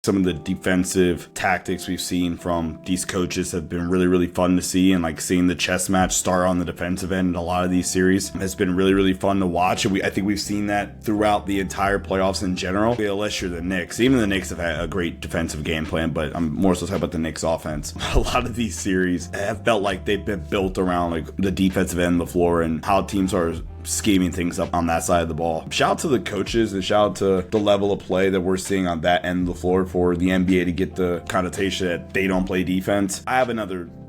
Some of the defensive tactics we've seen from these coaches have been really, really fun to see. And like seeing the chess match start on the defensive end in a lot of these series has been really, really fun to watch. And I think we've seen that throughout the entire playoffs in general, unless you're the Knicks. Even the Knicks have had a great defensive game plan, but I'm more so talking about the Knicks offense. A lot of these series have felt like they've been built around like the defensive end of the floor and how teams are scheming things up on that side of the ball. Shout out to the coaches and shout out to the level of play that we're seeing on that end of the floor for the NBA to get the connotation that they don't play defense. I have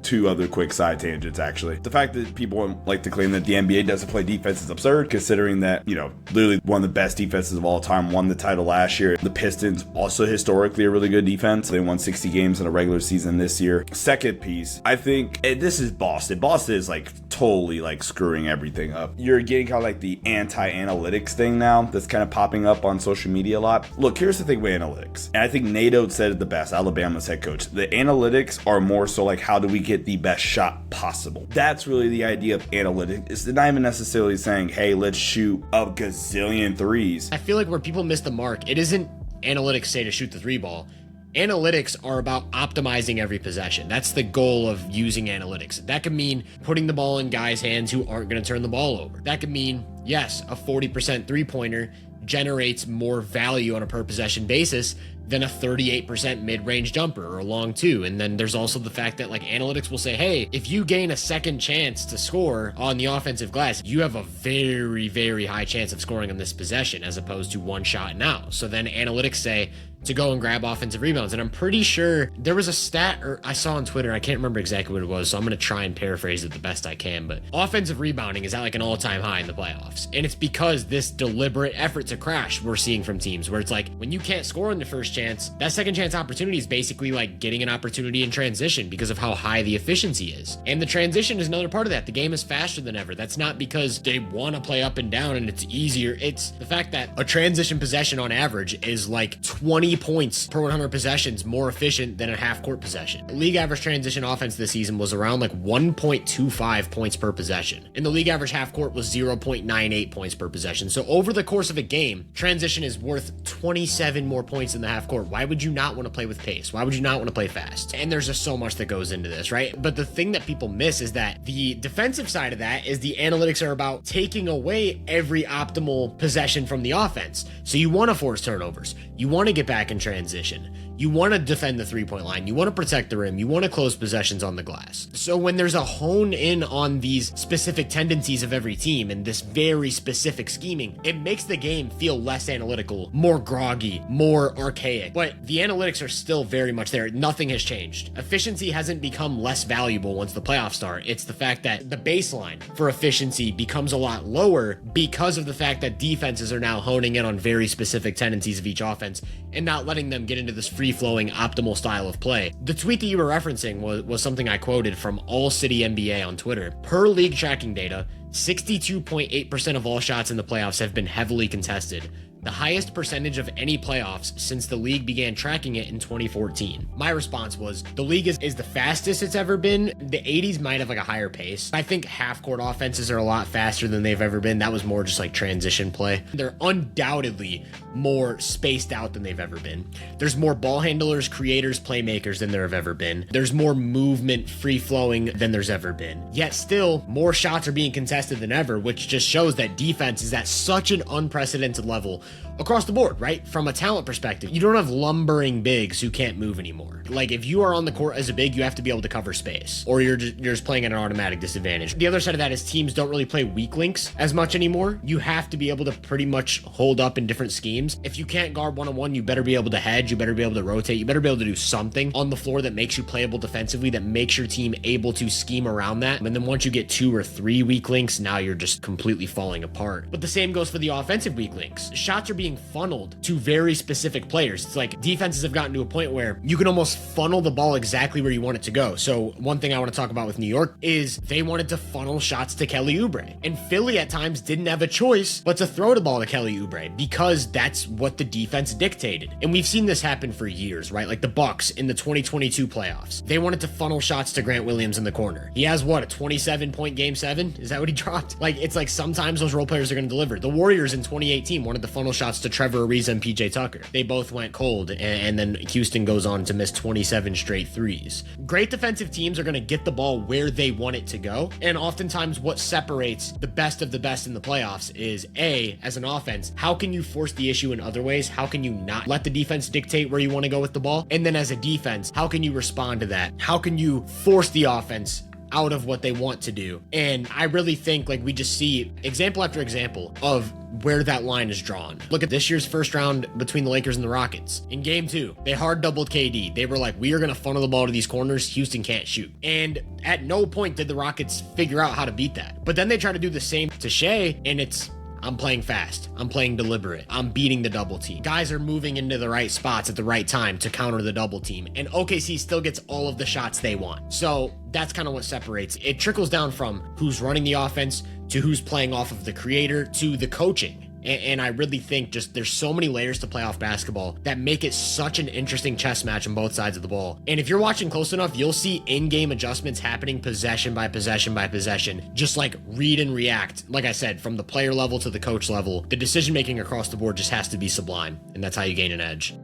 two other quick side tangents, actually. The fact that people like to claim that the NBA doesn't play defense is absurd, considering that, literally one of the best defenses of all time won the title last year. The Pistons, also historically a really good defense. They won 60 games in a regular season this year. Second piece, I think this is Boston. Boston is like totally like screwing everything up. You're getting kind of like the anti-analytics thing now that's kind of popping up on social media a lot. Look, here's the thing with analytics. And I think Nato said it the best, Alabama's head coach. The analytics are more so like, how do we get the best shot possible? That's really the idea of analytics. It's not even necessarily saying, hey, let's shoot a gazillion threes. I feel like where people miss the mark, it isn't analytics say to shoot the three ball. Analytics are about optimizing every possession. That's the goal of using analytics. That could mean putting the ball in guys' hands who aren't going to turn the ball over. That could mean, yes, a 40% three-pointer generates more value on a per possession basis than a 38% mid-range jumper or a long two. And then there's also the fact that like analytics will say, hey, if you gain a second chance to score on the offensive glass, you have a very, very high chance of scoring on this possession as opposed to one shot now. So then analytics say to go and grab offensive rebounds. And I'm pretty sure there was a stat or I saw on Twitter, I can't remember exactly what it was, so I'm going to try and paraphrase it the best I can, but offensive rebounding is at like an all-time high in the playoffs. And it's because this deliberate effort to crash we're seeing from teams where it's like, when you can't score on the first chance, that second chance opportunity is basically like getting an opportunity in transition because of how high the efficiency is. And the transition is another part of that. The game is faster than ever. That's not because they want to play up and down and it's easier. It's the fact that a transition possession on average is like 20 points per 100 possessions more efficient than a half-court possession. League average transition offense this season was around like 1.25 points per possession. And the league average half-court was 0.98 points per possession. So over the course of a game, transition is worth 27 more points in the half-court. Why would you not want to play with pace? Why would you not want to play fast? And there's just so much that goes into this, right? But the thing that people miss is that the defensive side of that is the analytics are about taking away every optimal possession from the offense. So you want to force turnovers. You want to get back in transition. You want to defend the three-point line. You want to protect the rim. You want to close possessions on the glass. So when there's a hone in on these specific tendencies of every team and this very specific scheming, it makes the game feel less analytical, more groggy, more archaic. But the analytics are still very much there. Nothing has changed. Efficiency hasn't become less valuable once the playoffs start. It's the fact that the baseline for efficiency becomes a lot lower because of the fact that defenses are now honing in on very specific tendencies of each offense and not letting them get into this free-flowing optimal style of play. The tweet that you were referencing was something I quoted from All City NBA on Twitter. Per league tracking data, 62.8% of all shots in the playoffs have been heavily contested, the highest percentage of any playoffs since the league began tracking it in 2014. My response was, the league is the fastest it's ever been. The 80s might have like a higher pace. I think half-court offenses are a lot faster than they've ever been. That was more just like transition play. They're undoubtedly more spaced out than they've ever been. There's more ball handlers, creators, playmakers than there have ever been. There's more movement, free-flowing than there's ever been. Yet still, more shots are being contested than ever, which just shows that defense is at such an unprecedented level across the board, right? From a talent perspective, you don't have lumbering bigs who can't move anymore. Like if you are on the court as a big, you have to be able to cover space or you're just playing at an automatic disadvantage. The other side of that is teams don't really play weak links as much anymore. You have to be able to pretty much hold up in different schemes. If you can't guard one-on-one, you better be able to hedge, you better be able to rotate, you better be able to do something on the floor that makes you playable defensively, that makes your team able to scheme around that. And then once you get 2 or 3 weak links, now you're just completely falling apart. But the same goes for the offensive weak links. Shots are being funneled to very specific players. It's like defenses have gotten to a point where you can almost funnel the ball exactly where you want it to go. So one thing I want to talk about with New York is they wanted to funnel shots to Kelly Oubre. And Philly at times didn't have a choice but to throw the ball to Kelly Oubre because that's what the defense dictated. And we've seen this happen for years, right? Like the Bucks in the 2022 playoffs. They wanted to funnel shots to Grant Williams in the corner. He has what, a 27-point game 7? Is that what he dropped? Like, it's like sometimes those role players are going to deliver. The Warriors in 2018 wanted to funnel shots shouts to Trevor Ariza and PJ Tucker. They both went cold, and then Houston goes on to miss 27 straight threes. Great defensive teams are going to get the ball where they want it to go. And oftentimes what separates the best of the best in the playoffs is as an offense, how can you force the issue in other ways? How can you not let the defense dictate where you want to go with the ball? And then as a defense, how can you respond to that? How can you force the offense out of what they want to do? And I really think like we just see example after example of where that line is drawn. Look at this year's first round between the Lakers and the Rockets. In game 2, they hard doubled KD. They were like, we are going to funnel the ball to these corners. Houston can't shoot. And at no point did the Rockets figure out how to beat that. But then they try to do the same to Shea, and it's, I'm playing fast. I'm playing deliberate. I'm beating the double team. Guys are moving into the right spots at the right time to counter the double team. And OKC still gets all of the shots they want. So that's kind of what separates. It trickles down from who's running the offense to who's playing off of the creator to the coaching. And I really think just there's so many layers to playoff basketball that make it such an interesting chess match on both sides of the ball. And if you're watching close enough, you'll see in-game adjustments happening possession by possession by possession, just like read and react. Like I said, from the player level to the coach level, the decision making across the board just has to be sublime. And that's how you gain an edge.